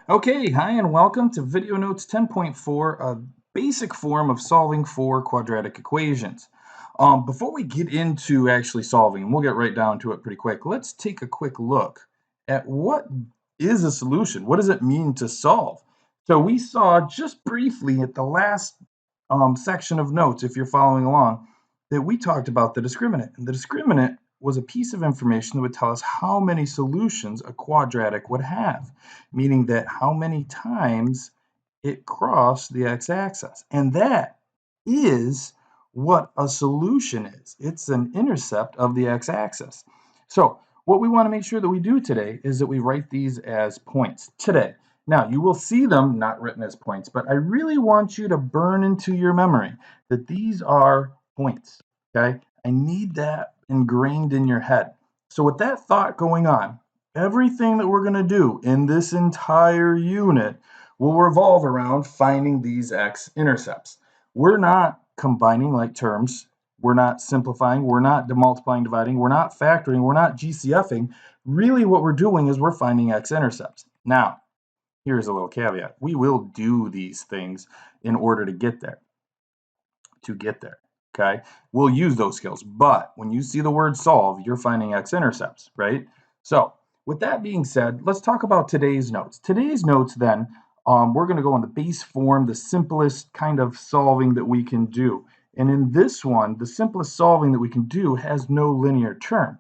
Okay, hi and welcome to Video Notes 10.4, a basic form of solving for quadratic equations. Before we get into actually solving, and we'll get right down to it pretty quick, let's take a quick look at what is a solution. What does it mean to solve? So we saw just briefly at the last section of notes, if you're following along, that we talked about the discriminant. And the discriminant was a piece of information that would tell us how many solutions a quadratic would have, meaning that how many times it crossed the x-axis. And that is what a solution is. It's an intercept of the x-axis. So what we want to make sure that we do today is that we write these as points today. Now, you will see them not written as points, but I really want you to burn into your memory that these are points, okay? I need that ingrained in your head. So with that thought going on, everything that we're going to do in this entire unit will revolve around finding these x-intercepts. We're not combining like terms. We're not simplifying. We're not multiplying, dividing. We're not factoring. We're not GCFing. Really what we're doing is we're finding x-intercepts. Now, here's a little caveat. We will do these things in order to get there. Okay? We'll use those skills. But when you see the word solve, you're finding x-intercepts, right? So with that being said, let's talk about today's notes. Today's notes then, we're going to go on the base form, the simplest kind of solving that we can do. And in this one, the simplest solving that we can do has no linear term.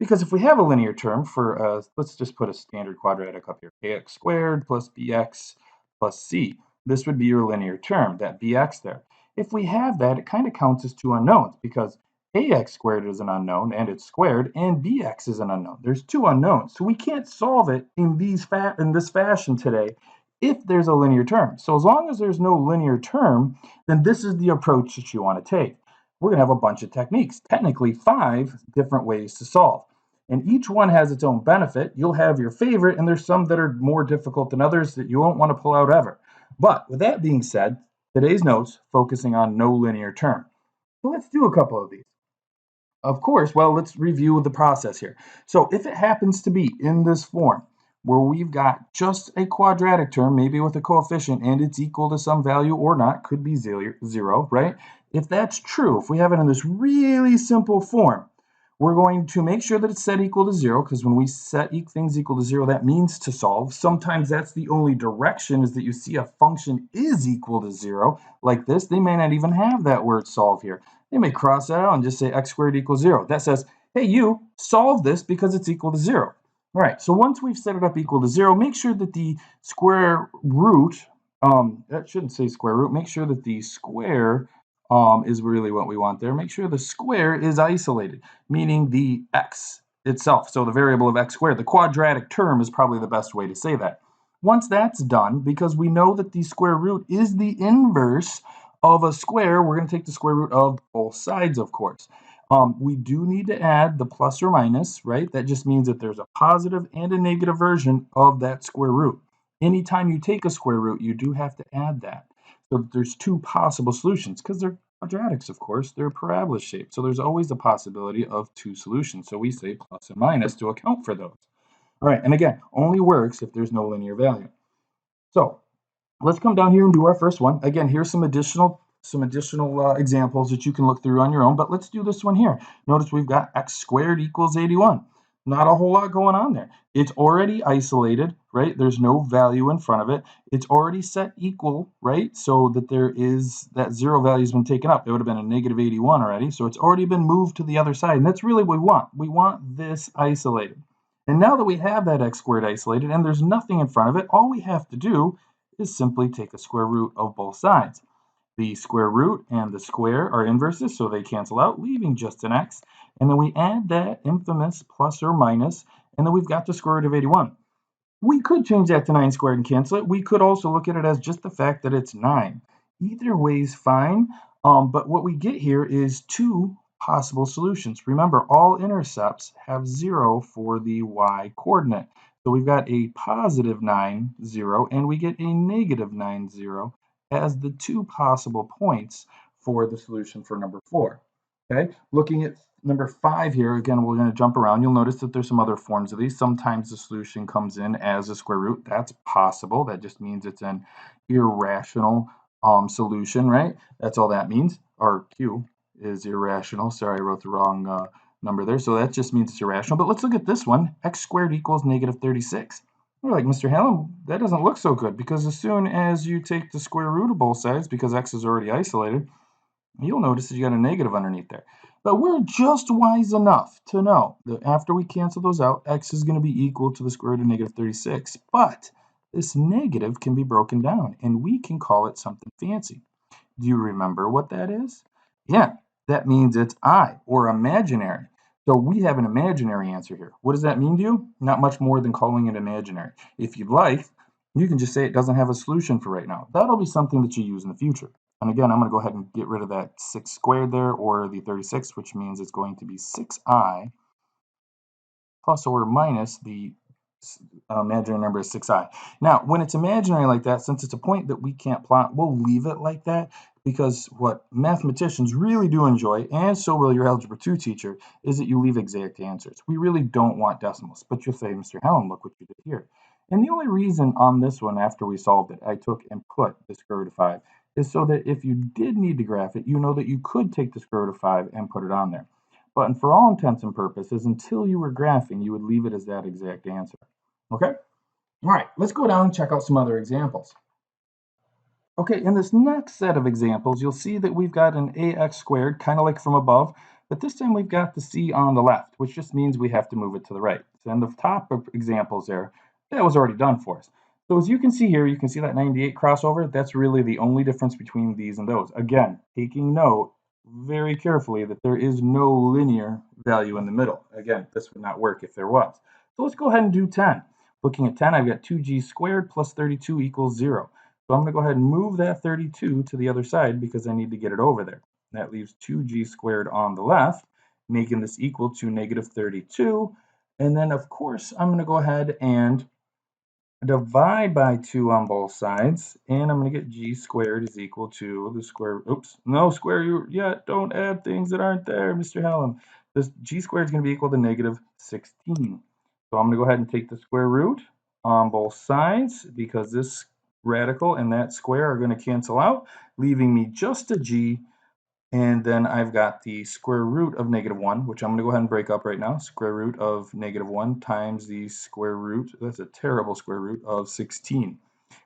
Because if we have a linear term for, let's just put a standard quadratic up here, ax squared plus bx plus c. This would be your linear term, that bx there. If we have that, it kind of counts as two unknowns because ax squared is an unknown and it's squared, and bx is an unknown. There's two unknowns, so we can't solve it in this fashion today if there's a linear term. So as long as there's no linear term, then this is the approach that you want to take. We're going to have a bunch of techniques, technically 5 different ways to solve. And each one has its own benefit. You'll have your favorite, and there's some that are more difficult than others that you won't want to pull out ever. But with that being said, today's notes focusing on no linear term. So let's do a couple of these. Of course, well, let's review the process here. So if it happens to be in this form, where we've got just a quadratic term, maybe with a coefficient, and it's equal to some value or not, could be zero, right? If that's true, if we have it in this really simple form, we're going to make sure that it's set equal to 0, because when we set things equal to 0, that means to solve. Sometimes that's the only direction, is that you see a function is equal to 0, like this. They may not even have that word solve here. They may cross that out and just say x squared equals 0. That says, hey, you solve this because it's equal to 0. All right, so once we've set it up equal to 0, make sure that the square root, that shouldn't say square root, make sure that the square is really what we want there. Make sure the square is isolated, meaning the x itself. So the variable of x squared, the quadratic term is probably the best way to say that. Once that's done, because we know that the square root is the inverse of a square, we're going to take the square root of both sides, of course. We do need to add the plus or minus, right? That just means that there's a positive and a negative version of that square root. Anytime you take a square root, you do have to add that. So there's two possible solutions because they're quadratics, of course. They're parabola shaped. So there's always the possibility of two solutions. So we say plus and minus to account for those. All right, and again, only works if there's no linear value. So let's come down here and do our first one. Again, here's some additional examples that you can look through on your own, but let's do this one here. Notice we've got x squared equals 81. Not a whole lot going on there. It's already isolated, right? There's no value in front of it. It's already set equal, right? So that there is, that 0 value has been taken up. It would have been a negative 81 already. So it's already been moved to the other side. And that's really what we want. We want this isolated. And now that we have that x squared isolated and there's nothing in front of it, all we have to do is simply take a square root of both sides. The square root and the square are inverses, so they cancel out, leaving just an x. And then we add that infamous plus or minus, and then we've got the square root of 81. We could change that to 9 squared and cancel it. We could also look at it as just the fact that it's 9. Either way is fine, but what we get here is two possible solutions. Remember, all intercepts have 0 for the y coordinate. So we've got a positive 9, 0, and we get a negative 9, 0 as the two possible points for the solution for number 4. Okay, looking at number 5 here, again, we're going to jump around. You'll notice that there's some other forms of these. Sometimes the solution comes in as a square root. That's possible. That just means it's an irrational solution, right? That's all that means. Or Q is irrational. Sorry, I wrote the wrong number there. So that just means it's irrational. But let's look at this one. X squared equals negative 36. We're like, Mr. Hallam, that doesn't look so good because as soon as you take the square root of both sides, because x is already isolated, you'll notice that you got a negative underneath there. But we're just wise enough to know that after we cancel those out, x is going to be equal to the square root of negative 36. But this negative can be broken down, and we can call it something fancy. Do you remember what that is? Yeah, that means it's I, or imaginary. So we have an imaginary answer here. What does that mean to you? Not much more than calling it imaginary. If you'd like, you can just say it doesn't have a solution for right now. That'll be something that you use in the future. And again, I'm going to go ahead and get rid of that 6 squared there, or the 36, which means it's going to be 6i plus or minus the imaginary number is 6i. Now, when it's imaginary like that, since it's a point that we can't plot, we'll leave it like that because what mathematicians really do enjoy, and so will your Algebra 2 teacher, is that you leave exact answers. We really don't want decimals, but you'll say, Mr. Hallam, look what you did here. And the only reason on this one, after we solved it, I took and put the square root of 5 is so that if you did need to graph it, you know that you could take the square root of 5 and put it on there. But for all intents and purposes, until you were graphing, you would leave it as that exact answer. Okay? All right, let's go down and check out some other examples. Okay, in this next set of examples, you'll see that we've got an ax squared, kind of like from above, but this time we've got the c on the left, which just means we have to move it to the right. So in the top of examples there, that was already done for us. So as you can see here, you can see that 98 crossover. That's really the only difference between these and those. Again, taking note very carefully that there is no linear value in the middle. Again, this would not work if there was. So let's go ahead and do 10. Looking at 10, I've got 2g squared plus 32 equals 0. So I'm going to go ahead and move that 32 to the other side because I need to get it over there. That leaves 2g squared on the left, making this equal to negative 32. And then, of course, I'm going to go ahead and divide by 2 on both sides, and I'm going to get g squared is equal to the square, oops, no square root yet, don't add things that aren't there, Mr. Hallam. This g squared is going to be equal to negative 16. So I'm going to go ahead and take the square root on both sides because this radical and that square are going to cancel out, leaving me just a g. And then I've got the square root of negative 1, which I'm going to go ahead and break up right now. Square root of negative 1 times the square root, that's a terrible square root, of 16.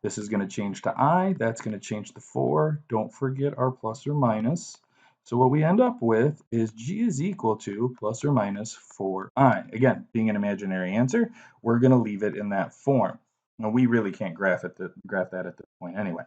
This is going to change to I. That's going to change to 4. Don't forget our plus or minus. So what we end up with is g is equal to plus or minus 4i. Again, being an imaginary answer, we're going to leave it in that form. Now, we really can't graph that at this point anyway.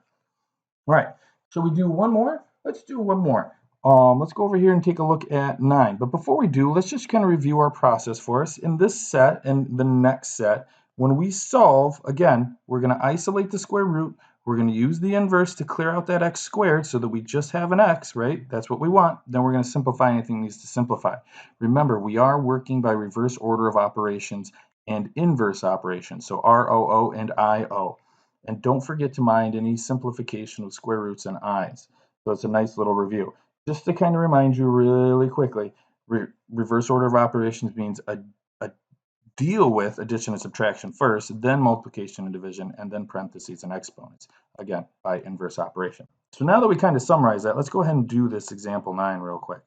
All right, so we do one more? Let's do one more. Let's go over here and take a look at 9. But before we do, let's just kind of review our process for us. In this set and the next set, when we solve, again, we're going to isolate the square root. We're going to use the inverse to clear out that x squared so that we just have an x, right? That's what we want. Then we're going to simplify anything that needs to simplify. Remember, we are working by reverse order of operations and inverse operations. So ROO and IO. And don't forget to mind any simplification of square roots and i's. So it's a nice little review. Just to kind of remind you really quickly, reverse order of operations means a deal with addition and subtraction first, then multiplication and division, and then parentheses and exponents, again, by inverse operation. So now that we kind of summarize that, let's go ahead and do this example 9 real quick.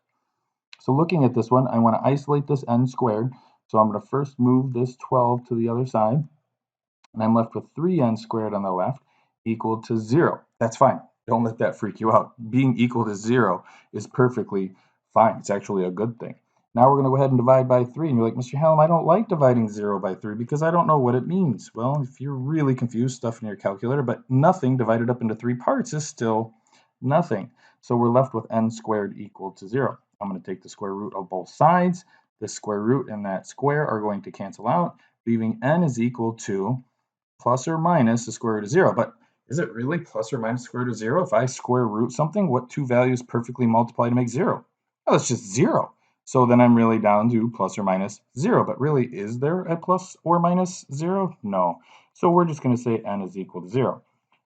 So looking at this one, I want to isolate this n squared. So I'm going to first move this 12 to the other side. And I'm left with 3n squared on the left equal to 0. That's fine. Don't let that freak you out. Being equal to 0 is perfectly fine. It's actually a good thing. Now we're going to go ahead and divide by 3. And you're like, Mr. Hallam, I don't like dividing 0 by 3 because I don't know what it means. Well, if you're really confused, stuff in your calculator, but nothing divided up into 3 parts is still nothing. So we're left with n squared equal to 0. I'm going to take the square root of both sides. The square root and that square are going to cancel out, leaving n is equal to plus or minus the square root of 0. But is it really plus or minus the square root of 0? If I square root something, what two values perfectly multiply to make 0? Oh, it's just 0. So then I'm really down to plus or minus 0. But really, is there a plus or minus 0? No. So we're just going to say n is equal to 0.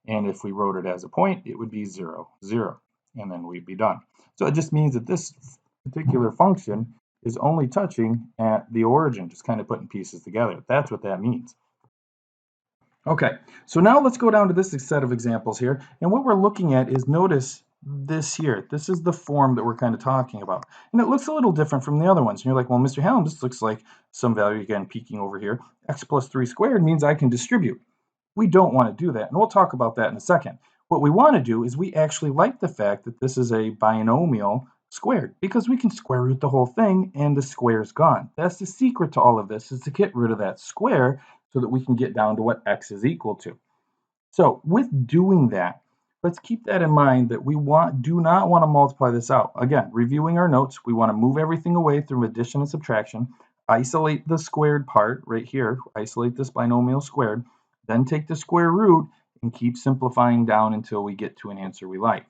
And if we wrote it as a point, it would be 0, 0. And then we'd be done. So it just means that this particular function is only touching at the origin, just kind of putting pieces together. That's what that means. Okay, so now let's go down to this set of examples here. And what we're looking at is, notice this here. This is the form that we're kind of talking about. And it looks a little different from the other ones. And you're like, well, Mr. Hallam, this looks like some value, again, peeking over here. X plus 3 squared means I can distribute. We don't want to do that, and we'll talk about that in a second. What we want to do is we actually like the fact that this is a binomial squared, because we can square root the whole thing and the square's gone. That's the secret to all of this, is to get rid of that square so that we can get down to what x is equal to. So with doing that, let's keep that in mind, that we do not want to multiply this out. Again, reviewing our notes, we want to move everything away through addition and subtraction, isolate the squared part right here, isolate this binomial squared, then take the square root and keep simplifying down until we get to an answer we like.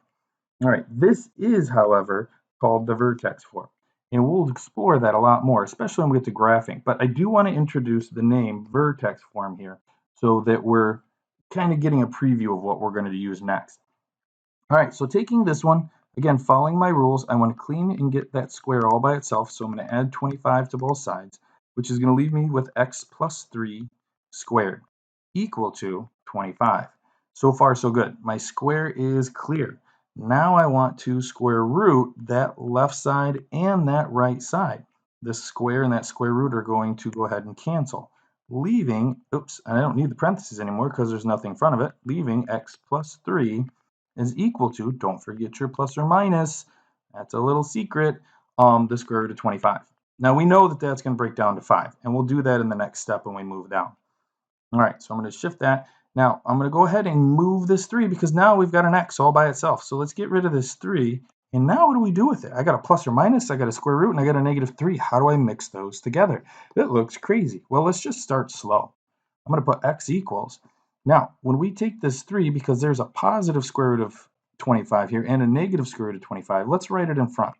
All right, this is, however, called the vertex form. And we'll explore that a lot more, especially when we get to graphing. But I do want to introduce the name vertex form here so that we're kind of getting a preview of what we're going to use next. All right, so taking this one, again, following my rules, I want to clean and get that square all by itself. So I'm going to add 25 to both sides, which is going to leave me with x plus 3 squared equal to 25. So far, so good. My square is clear. Now I want to square root that left side and that right side. This square and that square root are going to go ahead and cancel, leaving, oops, I don't need the parentheses anymore because there's nothing in front of it, leaving x plus 3 is equal to, don't forget your plus or minus, that's a little secret, the square root of 25. Now we know that that's going to break down to 5, and we'll do that in the next step when we move down. All right, so I'm going to shift that. Now I'm going to go ahead and move this 3 because now we've got an x all by itself. So let's get rid of this 3. And now what do we do with it? I got a plus or minus, I got a square root, and I got a negative 3. How do I mix those together? It looks crazy. Well, let's just start slow. I'm going to put x equals. Now, when we take this 3, because there's a positive square root of 25 here and a negative square root of 25, let's write it in front.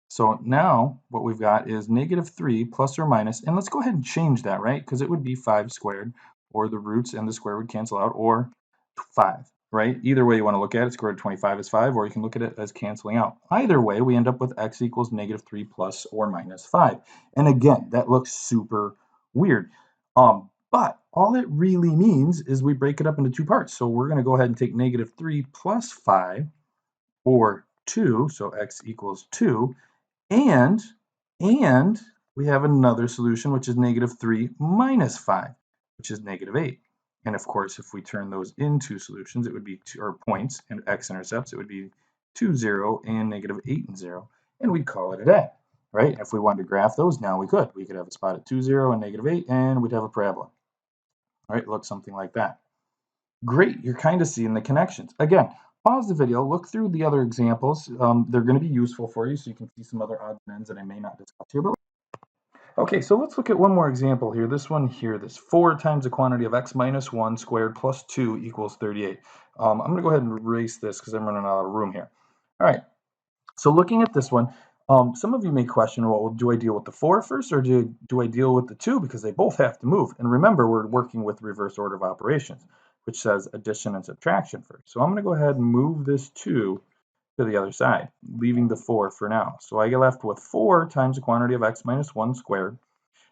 So now what we've got is negative 3 plus or minus, and let's go ahead and change that, right? Because it would be 5 squared, or the roots and the square would cancel out, or 5, right? Either way you want to look at it, square root of 25 is 5, or you can look at it as canceling out. Either way, we end up with x equals negative 3 plus or minus 5. And again, that looks super weird. But all it really means is we break it up into two parts. So we're going to go ahead and take negative 3 plus 5, or 2, so x equals 2, and we have another solution, which is negative 3 minus 5, which is negative 8. And of course, if we turn those into solutions, it would be or points and x-intercepts, it would be 2, 0, and negative 8 and 0. And we'd call it a day, right? If we wanted to graph those, now we could. We could have a spot at 2, 0, and negative 8, and we'd have a parabola. All right, look something like that. Great, you're kind of seeing the connections. Again, pause the video, look through the other examples. They're going to be useful for you, so you can see some other odds and ends that I may not discuss here. But okay, so let's look at one more example here. This one here, this 4 times the quantity of x minus 1 squared plus 2 equals 38. I'm going to go ahead and erase this because I'm running out of room here. All right, so looking at this one, some of you may question, well, do I deal with the 4 first, or do I deal with the 2, because they both have to move? And remember, we're working with reverse order of operations, which says addition and subtraction first. So I'm going to go ahead and move this 2 to the other side, leaving the 4 for now. So I get left with 4 times the quantity of x minus 1 squared,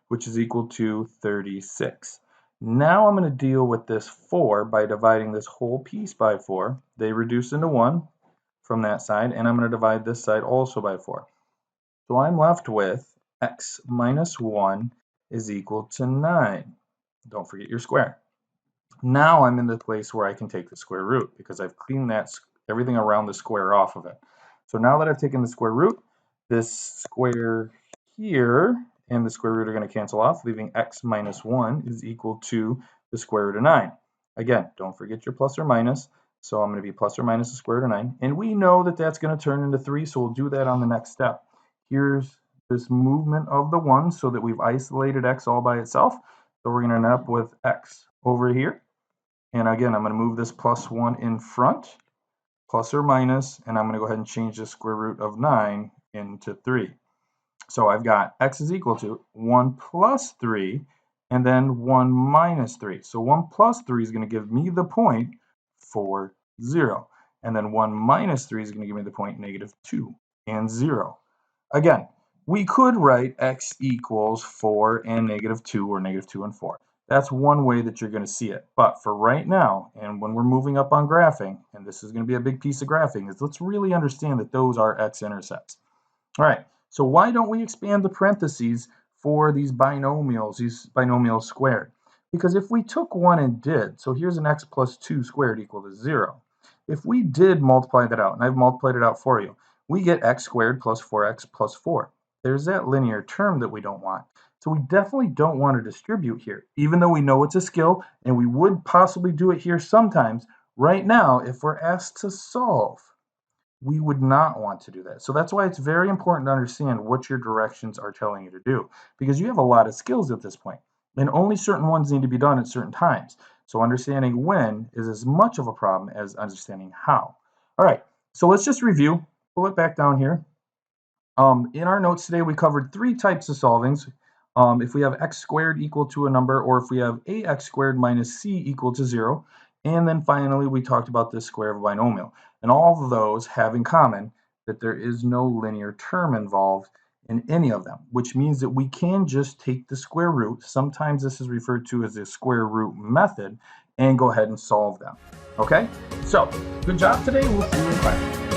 which is equal to 36. Now I'm going to deal with this 4 by dividing this whole piece by 4. They reduce into 1 from that side, and I'm going to divide this side also by 4. So I'm left with x minus 1 is equal to 9. Don't forget your square. Now I'm in the place where I can take the square root because I've cleaned everything around the square off of it. So now that I've taken the square root, this square here and the square root are going to cancel off, leaving x minus 1 is equal to the square root of 9. Again, don't forget your plus or minus. So I'm going to be plus or minus the square root of 9. And we know that that's going to turn into 3, so we'll do that on the next step. Here's this movement of the 1 so that we've isolated x all by itself. So we're going to end up with x over here. And again, I'm going to move this plus 1 in front, plus or minus, and I'm going to go ahead and change the square root of 9 into 3. So I've got x is equal to 1 plus 3, and then 1 minus 3. So 1 plus 3 is going to give me the point 4, 0. And then 1 minus 3 is going to give me the point negative 2 and 0. Again, we could write x equals 4 and -2 or -2 and 4. That's one way that you're going to see it. But for right now, and when we're moving up on graphing, and this is going to be a big piece of graphing, is let's really understand that those are x-intercepts. All right, so why don't we expand the parentheses for these binomials squared? Because if we took one and did, so here's an x plus 2 squared equal to 0. If we did multiply that out, and I've multiplied it out for you, we get x squared plus 4x plus 4. There's that linear term that we don't want. So we definitely don't want to distribute here, even though we know it's a skill, and we would possibly do it here sometimes. Right now, if we're asked to solve, we would not want to do that. So that's why it's very important to understand what your directions are telling you to do, because you have a lot of skills at this point, and only certain ones need to be done at certain times. So understanding when is as much of a problem as understanding how. All right, so let's just review. Pull it back down here. In our notes today, we covered 3 types of solvings. If we have x squared equal to a number, or if we have ax squared minus c equal to 0. And then finally, we talked about the square of a binomial. And all of those have in common that there is no linear term involved in any of them, which means that we can just take the square root. Sometimes this is referred to as the square root method, and go ahead and solve them. Okay? So, good job today. We'll see you in class.